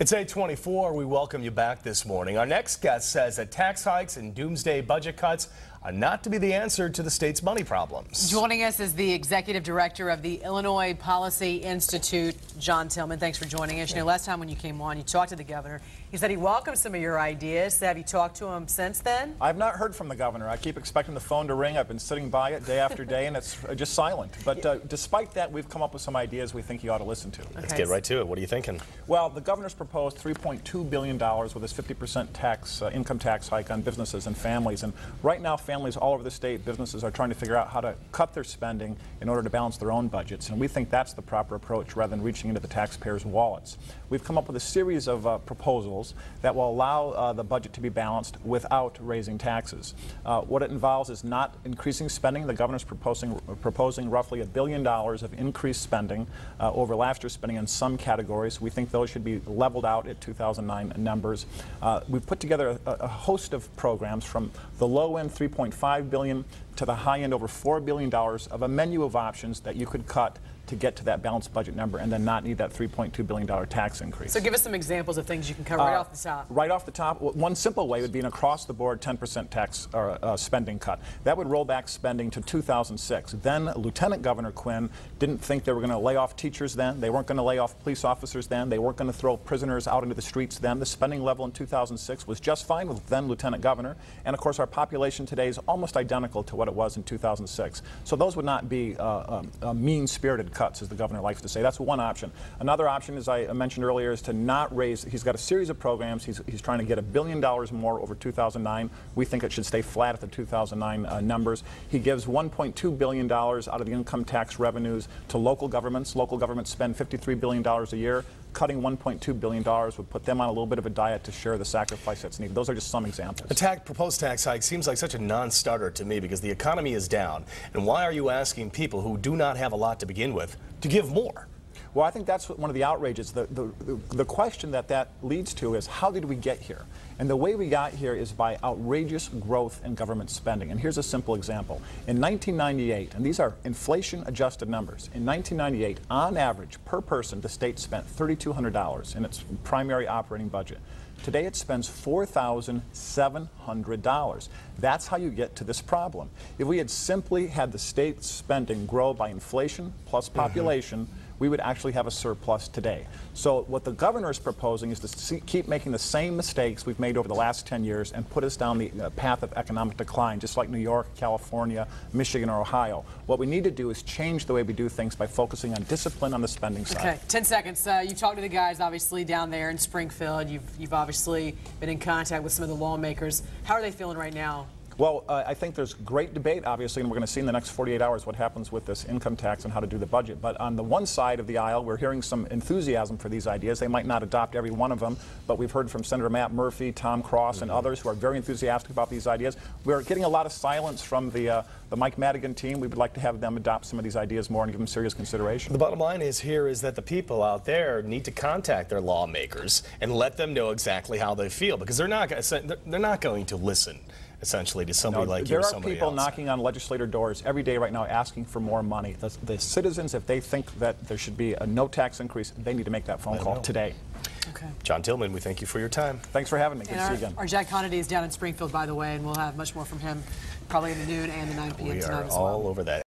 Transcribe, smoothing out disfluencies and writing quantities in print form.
It's 8:24. We welcome you back this morning. Our next guest says that tax hikes and doomsday budget cuts are not to be the answer to the state's money problems. Joining us is the executive director of the Illinois Policy Institute, John Tillman. Thanks for joining us. You know, last time when you came on, you talked to the governor. He said he welcomed some of your ideas. Have you talked to him since then? I've not heard from the governor. I keep expecting the phone to ring. I've been sitting by it day after day, and it's just silent. But despite that, we've come up with some ideas we think he ought to listen to. Let's get right to it. What are you thinking? Well, the governor's proposed $3.2 billion with his 50% income tax hike on businesses and families. And right now, families all over the state, businesses are trying to figure out how to cut their spending in order to balance their own budgets. And we think that's the proper approach rather than reaching into the taxpayers' wallets. We've come up with a series of proposals that will allow the budget to be balanced without raising taxes. What it involves is not increasing spending. The governor's proposing roughly $1 billion of increased spending over last year's spending in some categories. We think those should be leveled out at 2009 numbers. We've put together a host of programs from the low end $3.5 billion to the high end over $4 billion of a menu of options that you could cut to get to that balanced budget number and then not need that $3.2 billion tax increase. So give us some examples of things you can cover right off the top. Right off the top, one simple way would be an across-the-board 10% tax spending cut. That would roll back spending to 2006. Then Lieutenant Governor Quinn didn't think they were going to lay off teachers then. They weren't going to lay off police officers then. They weren't going to throw prisoners out into the streets then. The spending level in 2006 was just fine with then Lieutenant Governor. And of course, our population today is almost identical to what it was in 2006. So those would not be mean-spirited cuts, as the governor likes to say. That's one option. Another option, as I mentioned earlier, is to not raise. He's got a series of programs. He's trying to get $1 billion more over 2009. We think it should stay flat at the 2009 numbers. He gives $1.2 billion out of the income tax revenues to local governments. Local governments spend $53 billion a year. Cutting $1.2 billion would put them on a little bit of a diet to share the sacrifice that's needed. Those are just some examples. The proposed tax hike seems like such a non-starter to me because the economy is down. And why are you asking people who do not have a lot to begin with to give more? Well, I think that's one of the outrages. The question that leads to is, how did we get here? And the way we got here is by outrageous growth in government spending. And here's a simple example. In 1998, and these are inflation-adjusted numbers, in 1998, on average, per person, the state spent $3,200 in its primary operating budget. Today it spends $4,700. That's how you get to this problem. If we had simply had the state spending grow by inflation plus population, we would actually have a surplus today. So what the governor is proposing is to keep making the same mistakes we've made over the last 10 years and put us down the path of economic decline, just like New York, California, Michigan, or Ohio. What we need to do is change the way we do things by focusing on discipline on the spending side. Okay, 10 seconds. You talked to the guys, obviously, down there in Springfield. You've obviously been in contact with some of the lawmakers. How are they feeling right now? Well, I think there's great debate, obviously, and we're going to see in the next 48 hours what happens with this income tax and how to do the budget. But on the one side of the aisle, we're hearing some enthusiasm for these ideas. They might not adopt every one of them, but we've heard from Senator Matt Murphy, Tom Cross, and others who are very enthusiastic about these ideas. We're getting a lot of silence from the Mike Madigan team. We would like to have them adopt some of these ideas more and give them serious consideration. The bottom line is that the people out there need to contact their lawmakers and let them know exactly how they feel, because they're not going to listen, essentially, to somebody like you or somebody else. There are people knocking on legislator doors every day right now asking for more money. The citizens, if they think that there should be a no tax increase, they need to make that phone call today. Okay. John Tillman, we thank you for your time. Thanks for having me. Good to see you again. Our Jack Conity is down in Springfield, by the way, and we'll have much more from him probably in the noon and the 9 p.m. tonight as well. We are all over that.